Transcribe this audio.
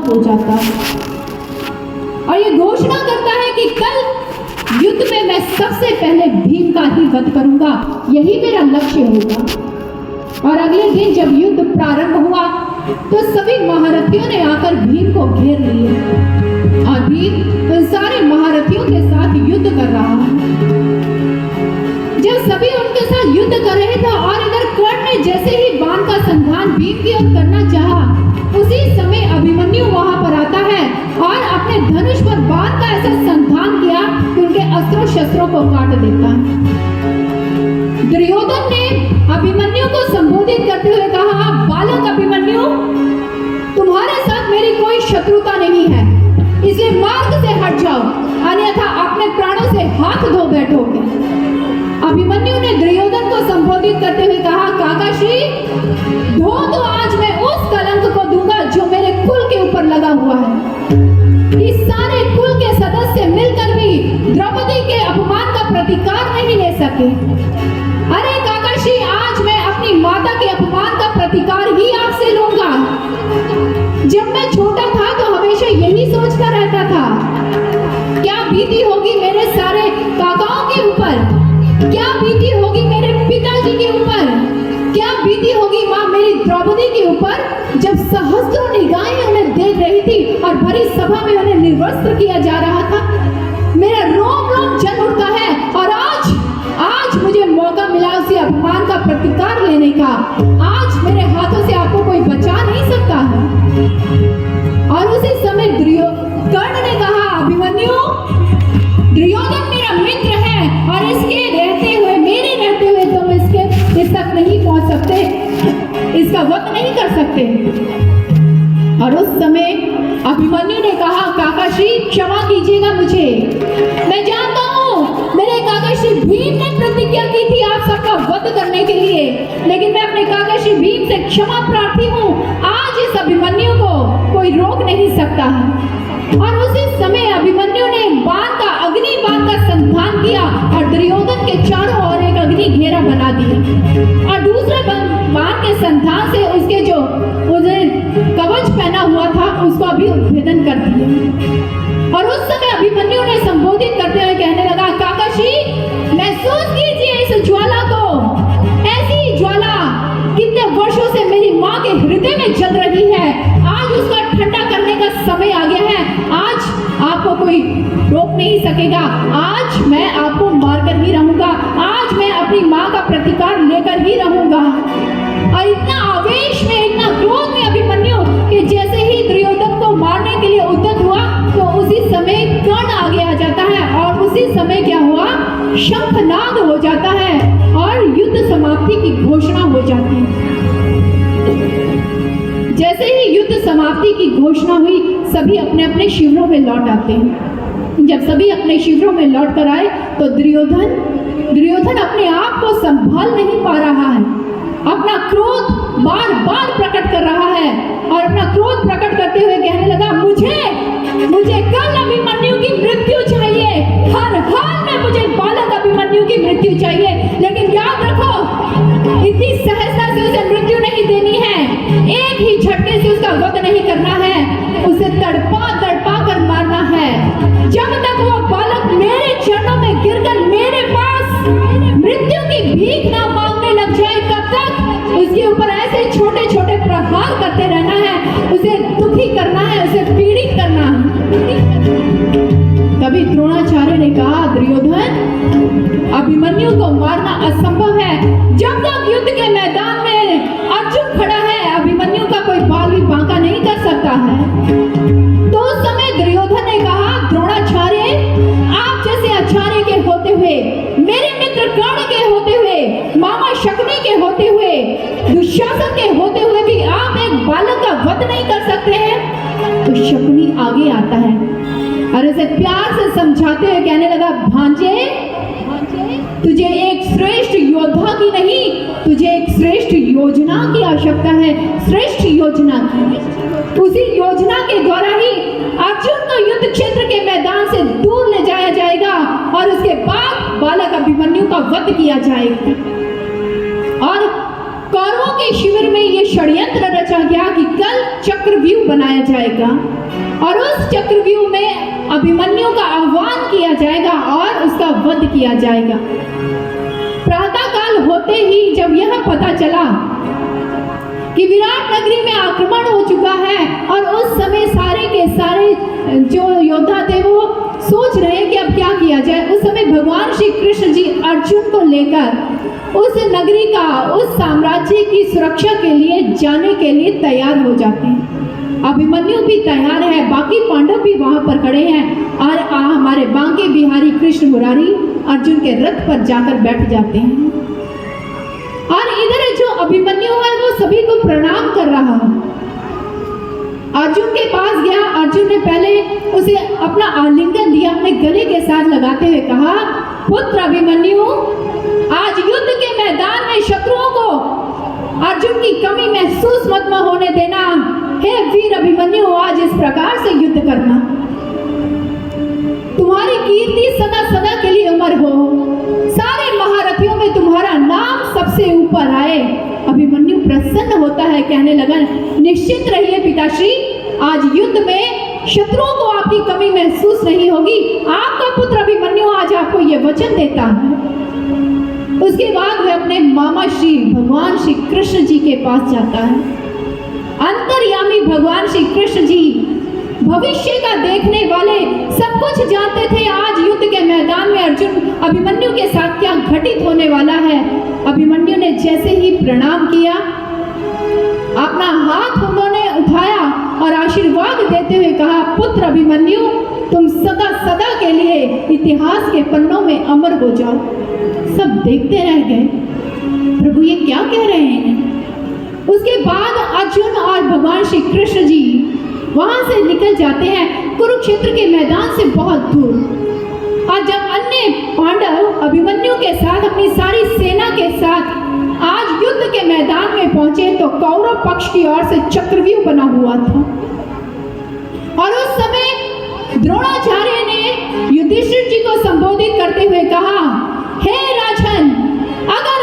हो जाता है और ये घोषणा करता है कि कल युद्ध में मैं सबसे पहले भीम का ही वध करूंगा, यही मेरा लक्ष्य होगा। और अगले दिन जब युद्ध प्रारंभ हुआ तो सभी महारथियों ने आकर भीम को घेर लिए और भीम उन सारे महारथियों के साथ युद्ध कर रहा है। जब सभी उनके साथ युद्ध कर रहे थे और इधर कर्ण ने जैसे ही बाण का संधान भीम की ओर करना चाहा, उसी समय अभिमन्यु वहां पर आता है और अपने धनुष पर बाण का ऐसा संधान किया कि उनके अस्त्रों शस्त्रों को काट देता है। दुर्योधन ने अभिमन्यु को संबोधित करते हुए कहा, बालक अभिमन्यु, तुम्हारे साथ मेरी कोई शत्रुता नहीं है, इसलिए मार्ग से हट जाओ, अन्यथा अपने प्राणों से हाथ धो बैठोगे। अभिमन्यु ने दुर्योधन को संबोधित करते हुए कहा, काकाश्री, धो तो आज मैं उस कलंक को दूंगा जो मेरे कुल के ऊपर लगा हुआ है। इस सारे कुल के सदस्य मिलकर भी द्रौपदी के अपमान का प्रतिकार नहीं ले सके। अरे काकाश्री, आज मैं अपनी माता के अपमान का प्रतिकार ही आपसे लूंगा। जब मैं छोटा था तो हमेशा यही सोचता रहता था, क्या बीती होगी मेरे सारे काकाओं के ऊपर, क्या बीती होगी मेरे पिताजी के ऊपर, क्या बीती होगी माँ मेरी द्रौपदी के ऊपर, जब सहस्त्रों निगाहें उन्हें देख रही थी और भरी सभा में उन्हें निर्वस्त्र किया जा रहा था। मेरा रोम रोम जल उठता है और आज मुझे मौका मिला उसी अपमान का प्रतिकार लेने का। आज मेरे हाथों से आपको कोई बचा नहीं सकता है। और उसी समय कर्ण ने कहा, अभिमन्यु, दुर्योधन मेरा मित्र है और इसके रहते हुए, मेरे रहते हुए तुम इस तक नहीं पहुंच सकते, इसका वध नहीं कर सकते। और उस समय अभिमन्यु ने कहा, काकाश्री क्षमा कीजिएगा मुझे, मैं जानता हूँ मेरे काकाश्री भीम ने प्रतिज्ञा की थी आप सबका वध करने के लिए, लेकिन मैं अपने काकाश्री भीम से क्षमा प्रार्थी हूँ। आज इस अभिमन्यु को कोई रोक नहीं सकता है। और उसी समय अभिमन्यु ने अग्नि बाण का संधान किया और दुर्योधन के चारों ओर एक अग्नि घेरा बना दिया और दूसरे बाण के संधान से उसके जो उसने कवच पहना हुआ था उसको भी उद्भेदन कर दिया। और उस समय अभिमन्यु ने संबोधित करते हुए कहने लगा, काकाश्री, महसूस कीजिए इस ज्वाला को, ऐसी ज्वाला कितने वर्षों से मेरी माँ के हृदय में जल रही है, आज उसका ठंडा करने का समय आ गया है। आज आपको कोई रोक नहीं सकेगा, आज मैं आपको मारकर ही रहूंगा, आज मैं अपनी माँ का प्रतिकार लेकर ही रहूंगा। और इतना आवेश में, इतना क्रोध में अभिमन्यु कि जैसे ही दुर्योधन को मारने के लिए उद्यत हुआ तो उसी समय कर्ण आगे आ जाता है और उसी समय क्या हुआ, शंखनाद हो जाता है और युद्ध समाप्ति की घोषणा हो जाती है। जैसे ही युद्ध समाप्ति की घोषणा हुई, सभी अपने अपने शिविरों में लौट आते हैं। जब सभी अपने शिविरों में लौट कर आए तो दुर्योधन अपने आप को संभाल नहीं पा रहा है, अपना क्रोध बार बार प्रकट कर रहा है और अपना क्रोध प्रकट करते हुए कहने लगा, मुझे कल अभिमन्यु की मृत्यु चाहिए, हर हाल में मुझे बालक अभिमन्यु की मृत्यु चाहिए। लेकिन याद रखो, इतनी सहजता से उसे मृत्यु नहीं देनी है, एक ही झटके से उसका वध नहीं करना है, उसे तड़पा तड़पा कर मारना है। जब तक वो बालक मेरे चरणों में गिरकर मेरे पास मृत्यु की भीख ना मांगने लग जाए, तब तक उसके ऊपर ऐसे छोटे छोटे प्रहार करते रहना है, उसे दुखी करना है, उसे पीड़ित करना है। तभी द्रोणाचार्य ने कहा, दुर्योधन, अभिमन्यु को मारना असंभव है। जब तक युद्ध के मैदान में अर्जुन खड़ा है, अभिमन्यु का कोई बाल भी बांका नहीं कर सकता है। तो उस समय दुर्योधन ने कहा, द्रोणाचार्य, आप जैसे आचार्य के होते हुए, मेरे मित्र कर्ण के होते हुए, मामा शकुनी के होते हुए, दुशासन के होते हुए भी आप एक बालक का वध नहीं कर सकते हैं। तो शकुनी आगे आता है और उसे प्यार से समझाते हुए कहने लगा, भांजे, तुझे एक श्रेष्ठ योद्धा की नहीं, तुझे एक श्रेष्ठ योजना की आवश्यकता है, श्रेष्ठ योजना की। उसी योजना के द्वारा ही अर्जुन को युद्ध क्षेत्र के मैदान से दूर ले जाया जाएगा और उसके बाद बालक अभिमन्यु का वध किया जाएगा। और कौरवों के शिविर में ये षड्यंत्र रचा गया कि कल चक्रव्यूह बनाया जाएगा और उस चक्रव्यूह में अभिमन्यु का आह्वान किया जाएगा और उसका वध किया जाएगा। प्रातः काल होते ही जब यह पता चला कि विराट नगरी में आक्रमण हो चुका है और उस समय सारे के सारे जो योद्धा थे वो सोच रहे हैं कि अब क्या किया जाए, उस समय भगवान श्री कृष्ण जी अर्जुन को लेकर उस नगरी का, उस साम्राज्य की सुरक्षा के लिए जाने के लिए तैयार हो जाते हैं। अभिमन्यु भी तैयार है, बाकी पांडव भी वहां पर खड़े हैं और हमारे बांके बिहारी कृष्ण मुरारी अर्जुन के रथ पर जाकर बैठ जाते हैं। और इधर जो अभिमन्यु है वो सभी को प्रणाम कर रहा है। अर्जुन के पास गया, अर्जुन ने पहले उसे अपना आलिंगन दिया, अपने गले के साथ लगाते हुए कहा, पुत्र अभिमन्यु, आज युद्ध के मैदान में शत्रुओं को अर्जुन की कमी महसूस मत होने देना। हे वीर अभिमन्यु, आज इस प्रकार से युद्ध करना, तुम्हारी कीर्ति सदा सदा के लिए अमर हो, सारे महारथियों में तुम्हारा नाम सबसे ऊपर आए। अभिमन्यु प्रसन्न होता है, कहने लगा, निश्चित रहिए पिताश्री, आज युद्ध में शत्रुओं को आपकी कमी महसूस नहीं होगी। आपका पुत्र अभिमन्यु आज आपको ये वचन देता है। उसके बाद वह अपने मामा श्री भगवान श्री कृष्ण जी के पास जाता है। अंतर्यामी भगवान श्री कृष्ण जी भविष्य का देखने वाले, सब कुछ जानते थे आज युद्ध के मैदान में अर्जुन अभिमन्यु के साथ क्या घटित होने वाला है। अभिमन्यु ने जैसे ही प्रणाम किया, अपना हाथ उन्होंने उठाया और आशीर्वाद देते हुए कहा, पुत्र अभिमन्यु, तुम सदा सदा के लिए इतिहास के पन्नों में अमर हो जाओ। सब देखते रह गए, प्रभु ये क्या कह रहे हैं। उसके बाद अर्जुन और भगवान श्री कृष्ण जी वहां से निकल जाते हैं कुरुक्षेत्र के मैदान से बहुत दूर। और जब अन्य पांडव अभिमन्यु के साथ अपनी सारी सेना के साथ आज युद्ध के मैदान में पहुंचे तो कौरव पक्ष की ओर से चक्रव्यूह बना हुआ था और उस समय द्रोणाचार्य ने युधिष्ठिर जी को संबोधित करते हुए कहा, हे राजन, अगर